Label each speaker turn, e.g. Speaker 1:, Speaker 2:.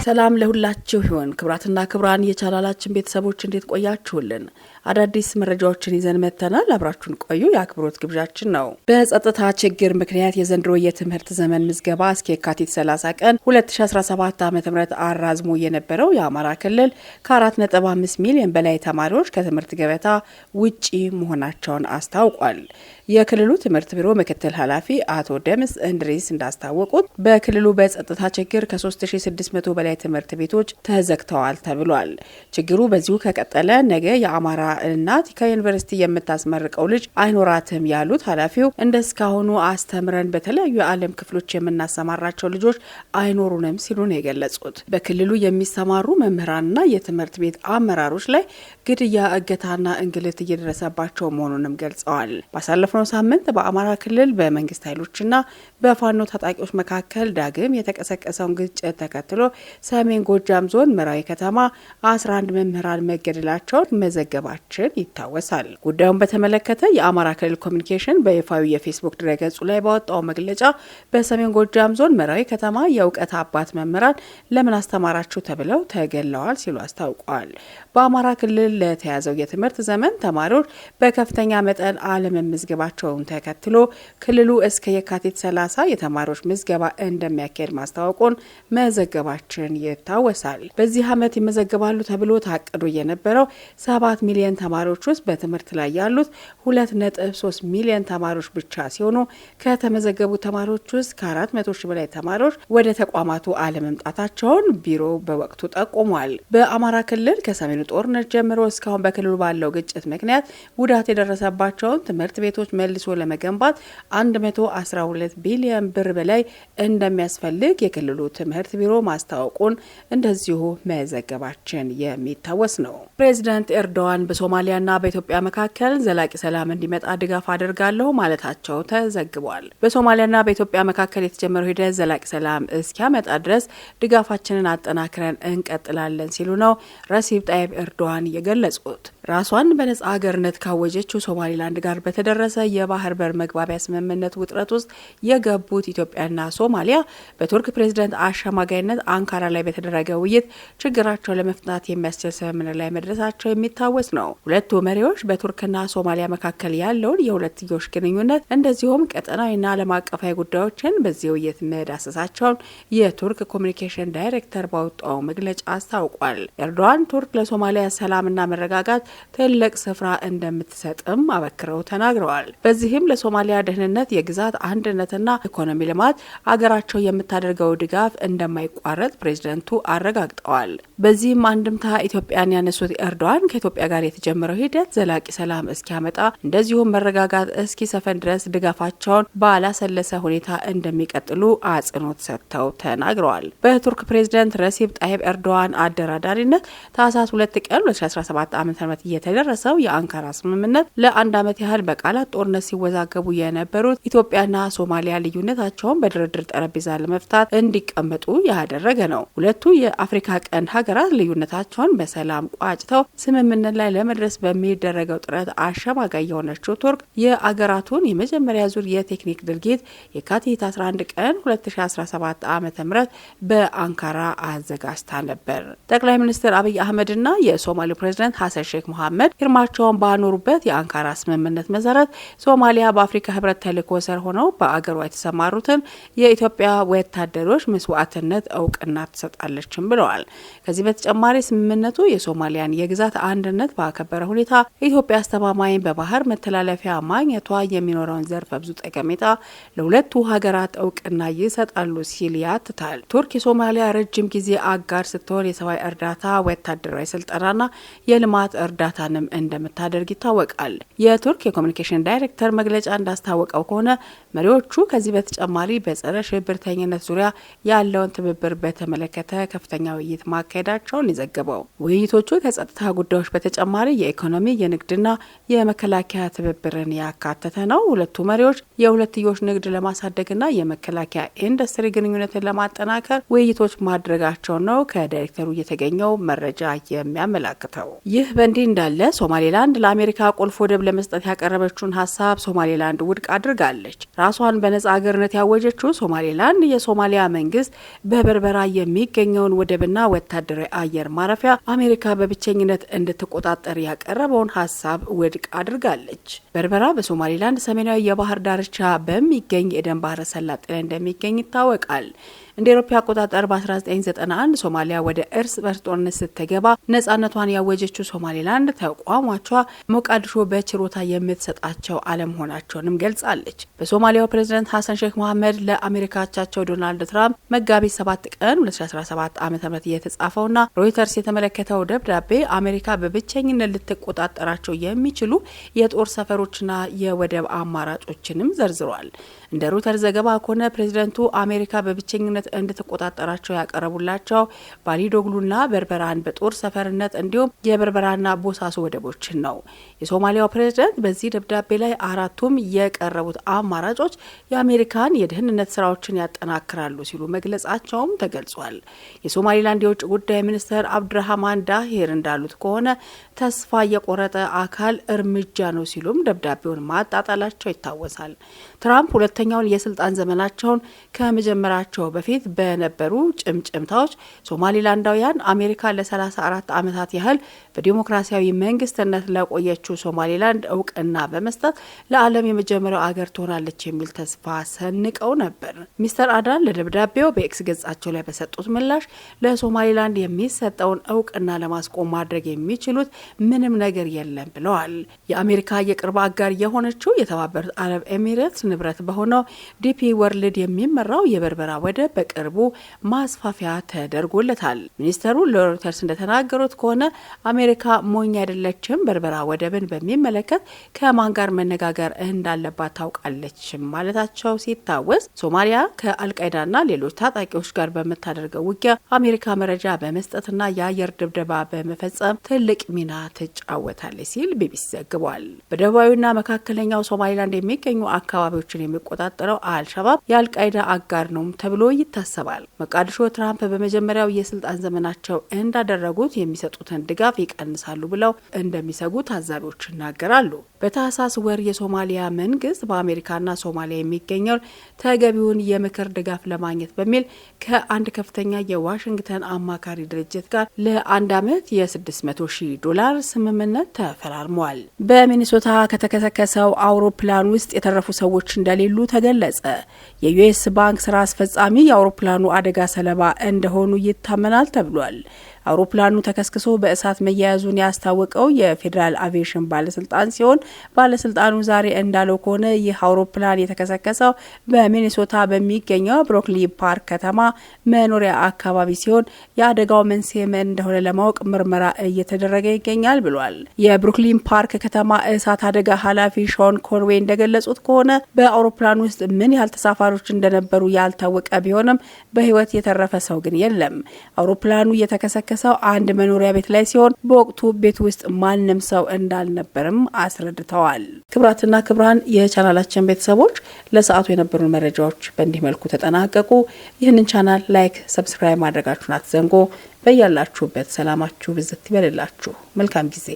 Speaker 1: ሰላም ለሁላችሁ ይሁን። ክብራትና ክብራን የቻናላችን ቤተሰቦች እንዴት ቆያችሁልን? አዳዲስ መረጃዎችን ይዘን መተናል። አብራችሁን ቆዩ የአክብሮት ግብዣችን ነው። በጸጥታ ችግር ምክንያት የዘንድሮ የትምህርት ዘመን ምዝገባ እስከ የካቲት 30 ቀን 2017 ዓ.ም አራዝሞ የነበረው የአማራ ክልል ከ4.5 ሚሊዮን በላይ ተማሪዎች ከትምህርት ገበታ ውጪ መሆናቸውን አስታውቋል። የክልሉ ትምህርት ቢሮ ምክትል ኃላፊ አቶ ደምስ እንድሪስ እንዳስታወቁት በክልሉ በጸጥታ ችግር ከ3600 በላይ ትምህርት ቤቶች ተዘግተዋል ተብሏል። ችግሩ በዚሁ ከቀጠለ ነገ የአማራ እናት ከዩኒቨርሲቲ የምታስመርቀው ልጅ አይኖራትም ያሉት ኃላፊው እንደስካሁኑ አስተምረን በተለያዩ የዓለም ክፍሎች የምናሰማራቸው ልጆች አይኖሩንም ሲሉ ነው የገለጹት። በክልሉ የሚሰማሩ መምህራንና የትምህርት ቤት አመራሮች ላይ ግድያ፣ እገታና እንግልት እየደረሰባቸው መሆኑንም ገልጸዋል። ባሳለፍነው ሳምንት በአማራ ክልል በመንግስት ኃይሎችና በፋኖ ታጣቂዎች መካከል ዳግም የተቀሰቀሰውን ግጭት ተከትሎ ሰሜን ጎጃም ዞን መራዊ ከተማ 11 መምህራን መገደላቸውን መዘገባችን ይታወሳል። ጉዳዩን በተመለከተ የአማራ ክልል ኮሚኒኬሽን በይፋዊ የፌስቡክ ድረገጹ ላይ ባወጣው መግለጫ በሰሜን ጎጃም ዞን መራዊ ከተማ የእውቀት አባት መምህራን ለምን አስተማራችሁ ተብለው ተገለዋል ሲሉ አስታውቀዋል። በአማራ ክልል ለተያዘው የትምህርት ዘመን ተማሪዎች በከፍተኛ መጠን አለመመዝገባቸውን ተከትሎ ክልሉ እስከ የካቲት 30 የተማሪዎች ምዝገባ እንደሚያካሄድ ማስታወቁን መዘገባችን ይታወሳል። በዚህ ዓመት ይመዘገባሉ ተብሎ ታቅዶ የነበረው 7 ሚሊዮን ተማሪዎች ውስጥ በትምህርት ላይ ያሉት 2.3 ሚሊዮን ተማሪዎች ብቻ ሲሆኑ ከተመዘገቡ ተማሪዎች ውስጥ ከ400 ሺህ በላይ ተማሪዎች ወደ ተቋማቱ አለመምጣታቸውን ቢሮ በወቅቱ ጠቁሟል። በአማራ ክልል ከሰሜኑ ጦርነት ጀምሮ እስካሁን በክልሉ ባለው ግጭት ምክንያት ጉዳት የደረሰባቸውን ትምህርት ቤቶች መልሶ ለመገንባት 112 ቢሊዮን ብር በላይ እንደሚያስፈልግ የክልሉ ትምህርት ቢሮ ማስታወቁን እንደዚሁ መዘገባችን የሚታወስ ነው። ፕሬዚዳንት ኤርዶዋን በሶማሊያና በኢትዮጵያ መካከል ዘላቂ ሰላም እንዲመጣ ድጋፍ አድርጋለሁ ማለታቸው ተዘግቧል። በሶማሊያና በኢትዮጵያ መካከል የተጀመረው ሂደት ዘላቂ ሰላም እስኪያመጣ ድረስ ድጋፋችንን አጠናክረን እንቀጥላለን ሲሉ ነው ረሲብ ጣይብ ኤርዶዋን የገለጹት። ራሷን በነጻ ሀገርነት ካወጀችው ሶማሊላንድ ጋር በተደረሰ የባህር በር መግባቢያ ስምምነት ውጥረት ውስጥ የገቡት ኢትዮጵያና ሶማሊያ በቱርክ ፕሬዝዳንት አሸማጋይነት አንካራ ላይ በተደረገ ውይይት ችግራቸው ለመፍታት የሚያስችል ስምምነት ላይ መድረሳቸው የሚታወስ ነው። ሁለቱ መሪዎች በቱርክና ሶማሊያ መካከል ያለውን የሁለትዮሽ ግንኙነት እንደዚሁም ቀጠናዊና ዓለም አቀፋዊ ጉዳዮችን በዚህ ውይይት መዳሰሳቸውን የቱርክ ኮሚኒኬሽን ዳይሬክተር ባወጣው መግለጫ አስታውቋል። ኤርዶዋን ቱርክ ለሶማሊያ ሰላምና መረጋጋት ትልቅ ስፍራ እንደምትሰጥም አበክረው ተናግረዋል። በዚህም ለሶማሊያ ደህንነት፣ የግዛት አንድነትና ኢኮኖሚ ልማት አገራቸው የምታደርገው ድጋፍ እንደማይቋረጥ ፕሬዝደንቱ አረጋግጠዋል። በዚህም አንድምታ ኢትዮጵያን ያነሱት ኤርዶዋን ከኢትዮጵያ ጋር የተጀመረው ሂደት ዘላቂ ሰላም እስኪያመጣ እንደዚሁም መረጋጋት እስኪሰፈን ድረስ ድጋፋቸውን ባላሰለሰ ሁኔታ እንደሚቀጥሉ አጽንኦት ሰጥተው ተናግረዋል። በቱርክ ፕሬዝደንት ረሲብ ጣይብ ኤርዶዋን አደራዳሪነት ታህሳስ 2 ቀን 2017 ዓ.ም የተደረሰው የአንካራ ስምምነት ለአንድ ዓመት ያህል በቃላት ጦርነት ሲወዛገቡ የነበሩት ኢትዮጵያና ሶማሊያ ልዩነታቸውን በድርድር ጠረጴዛ ለመፍታት እንዲቀመጡ ያደረገ ነው። ሁለቱ የአፍሪካ ቀንድ ሀገራት ልዩነታቸውን በሰላም ቋጭተው ስምምነት ላይ ለመድረስ በሚደረገው ጥረት አሸማጋይ የሆነችው ቱርክ የአገራቱን የመጀመሪያ ዙር የቴክኒክ ድርጊት የካቲት 11 ቀን 2017 ዓ.ም በአንካራ አዘጋጅታ ነበር። ጠቅላይ ሚኒስትር አብይ አህመድና የሶማሌው ፕሬዝዳንት ሐሰን ሼክ መሐመድ ፊርማቸውን ባኖሩበት የአንካራ ስምምነት መሰረት ሶማሊያ በአፍሪካ ህብረት ተልዕኮ ስር ሆነው በአገሯ የተሰማሩትን የኢትዮጵያ ወታደሮች መስዋዕትነት እውቅና ትሰጣለችም ብለዋል። ከዚህ በተጨማሪ ስምምነቱ የሶማሊያን የግዛት አንድነት ባከበረ ሁኔታ ኢትዮጵያ አስተማማኝ በባህር መተላለፊያ ማግኘቷ የሚኖረውን ዘርፈ ብዙ ጠቀሜታ ለሁለቱ ሀገራት እውቅና ይሰጣሉ ሲል ያትታል። ቱርክ የሶማሊያ ረጅም ጊዜ አጋር ስትሆን የሰብአዊ እርዳታ፣ ወታደራዊ ስልጠናና የልማት እርዳታንም እንደምታደርግ ይታወቃል። የቱርክ የኮሚኒኬሽን ዳይሬክተር መግለጫ እንዳስታወቀው ከሆነ መሪዎቹ ከዚህ በተጨማሪ በጸረ ሽብርተኝነት ዙሪያ ያለውን ትብብር በተመለከተ ከፍተኛ ውይይት ማካሄዳቸውን የዘገበው ውይይቶቹ ከጸጥታ ጉዳዮች በተጨማሪ የኢኮኖሚ፣ የንግድና የመከላከያ ትብብርን ያካተተ ነው። ሁለቱ መሪዎች የሁለትዮሽ ንግድ ለማሳደግና የመከላከያ ኢንዱስትሪ ግንኙነትን ለማጠናከር ውይይቶች ማድረጋቸው ነው ከዳይሬክተሩ የተገኘው መረጃ የሚያመላክተው። ይህ በእንዲህ እንዳለ ሶማሌላንድ ለአሜሪካ ቁልፍ ወደብ ለመስጠት ያቀረበችውን ሀሳብ ሶማሌላንድ ውድቅ አድርጋለች። ራሷን በነጻ አገርነት ያወጀችው ሶማሌላንድ የሶማሊያ መንግስት በበርበራ የሚገኘውን ወደብና ወታደራዊ አየር ማረፊያ አሜሪካ በብቸኝነት እንድትቆጣጠር ያቀረበውን ሀሳብ ውድቅ አድርጋለች። በርበራ በሶማሌላንድ ሰሜናዊ የባህር ዳርቻ በሚገኝ የኤደን ባህረ ሰላጤ ላይ እንደሚገኝ ይታወቃል። እንደ አውሮፓ አቆጣጠር በ1991 ሶማሊያ ወደ እርስ በርስ ጦርነት ስትገባ ነጻነቷን ያወጀችው ሶማሌላንድ ተቋሟቿ ሞቃዲሾ በችሮታ የምትሰጣቸው አለመሆናቸውንም ገልጻለች። በሶማሊያው ፕሬዝዳንት ሐሰን ሼክ መሐመድ ለአሜሪካ አቻቸው ዶናልድ ትራምፕ መጋቢት 7 ቀን 2017 ዓ.ም የተጻፈውና ሮይተርስ የተመለከተው ደብዳቤ አሜሪካ በብቸኝነት ልትቆጣጠራቸው የሚችሉ የጦር ሰፈሮችና የወደብ አማራጮችንም ዘርዝሯል። እንደ ሮይተርስ ዘገባ ከሆነ ፕሬዝዳንቱ አሜሪካ በብቸኝነት እንድትቆጣጠራቸው ያቀረቡላቸው ባሊዶግሉና በርበራን በጦር ሰፈርነት እንዲሁም የበርበራና ቦሳሶ ወደቦችን ነው። የሶማሊያው ፕሬዝዳንት በዚህ ደብዳቤ ላይ አራቱም የቀረቡት አማራጮች የአሜሪካን የደህንነት ስራዎችን ያጠናክራሉ ሲሉ መግለጻቸውም ተገልጿል። የሶማሊላንድ የውጭ ጉዳይ ሚኒስትር አብዱራህማን ዳሂር እንዳሉት ከሆነ ተስፋ የቆረጠ አካል እርምጃ ነው ሲሉም ደብዳቤውን ማጣጣላቸው ይታወሳል። ትራምፕ ሁለተኛውን የስልጣን ዘመናቸውን ከመጀመራቸው በፊት በነበሩ ጭምጭምታዎች ሶማሊላንዳውያን አሜሪካ ለ34 ዓመታት ያህል በዲሞክራሲያዊ መንግስትነት ለቆየችው ሶማሊላንድ እውቅና በመስጠት ለዓለም የመጀመሪያው አገር ትሆናለች የሚል ተስፋ ሰንቀው ነበር። ሚስተር አዳን ለደብዳቤው በኤክስ ገጻቸው ላይ በሰጡት ምላሽ ለሶማሊላንድ የሚሰጠውን እውቅና ለማስቆም ማድረግ የሚችሉት ምንም ነገር የለም ብለዋል። የአሜሪካ የቅርብ አጋር የሆነችው የተባበሩት አረብ ኤሚሬትስ ንብረት በሆነው ዲፒ ወርልድ የሚመራው የበርበራ ወደብ በቅርቡ ማስፋፊያ ተደርጎለታል። ሚኒስተሩ ለሮይተርስ እንደተናገሩት ከሆነ አሜሪካ ሞኝ አይደለችም፣ በርበራ ወደብን በሚመለከት ከማን ጋር መነጋገር እንዳለባት ታውቃለች ማለታቸው ሲታወስ፣ ሶማሊያ ከአልቃይዳና ሌሎች ታጣቂዎች ጋር በምታደርገው ውጊያ አሜሪካ መረጃ በመስጠትና የአየር ድብደባ በመፈጸም ትልቅ ሚና ትጫወታለች ሲል ቢቢሲ ዘግቧል። በደቡባዊና መካከለኛው ሶማሊላንድ የሚገኙ አካባቢዎችን የሚቆጣጠረው አልሸባብ የአልቃይዳ አጋር ነው ተብሎ ይታሰባል። ሞቃዲሾ ትራምፕ በመጀመሪያው የስልጣን ዘመናቸው እንዳደረጉት የሚሰጡትን ድጋፍ ይቀንሳሉ ብለው እንደሚሰጉ ታዛቢዎች ይናገራሉ። በታህሳስ ወር የሶማሊያ መንግስት በአሜሪካና ሶማሊያ የሚገኘው ተገቢውን የምክር ድጋፍ ለማግኘት በሚል ከአንድ ከፍተኛ የዋሽንግተን አማካሪ ድርጅት ጋር ለአንድ ዓመት $600,000 ስምምነት ተፈራርመዋል። በሚኒሶታ ከተከሰከሰው አውሮፕላን ውስጥ የተረፉ ሰዎች እንደሌሉ ተገለጸ። የዩኤስ ባንክ ስራ አስፈጻሚ የአውሮፕላኑ አደጋ ሰለባ እንደሆኑ ይታመናል ተብሏል። አውሮፕላኑ ተከስክሶ በእሳት መያያዙን ያስታወቀው የፌዴራል አቪዬሽን ባለስልጣን ሲሆን ባለስልጣኑ ዛሬ እንዳለው ከሆነ ይህ አውሮፕላን የተከሰከሰው በሚኒሶታ በሚገኘው ብሮክሊ ፓርክ ከተማ መኖሪያ አካባቢ ሲሆን የአደጋው መንስኤ ምን እንደሆነ ለማወቅ ምርመራ እየተደረገ ይገኛል ብሏል። የብሮክሊ ፓርክ ከተማ እሳት አደጋ ኃላፊ ሾን ኮንዌይ እንደገለጹት ከሆነ በአውሮፕላን ውስጥ ምን ያህል ተሳፋሪዎች እንደነበሩ ያልታወቀ ቢሆንም በህይወት የተረፈ ሰው ግን የለም። አውሮፕላኑ የተከሰከሰው አንድ መኖሪያ ቤት ላይ ሲሆን በወቅቱ ቤት ውስጥ ማንም ሰው እንዳልነበርም አስረድተዋል። ክብራትና ክብራን የቻናላችን ቤተሰቦች ለሰዓቱ የነበሩ መረጃዎች በእንዲህ መልኩ ተጠናቀቁ። ይህንን ቻናል ላይክ፣ ሰብስክራይብ ማድረጋችሁን አትዘንጉ። በያላችሁበት ሰላማችሁ ብዝት ይበልላችሁ። መልካም ጊዜ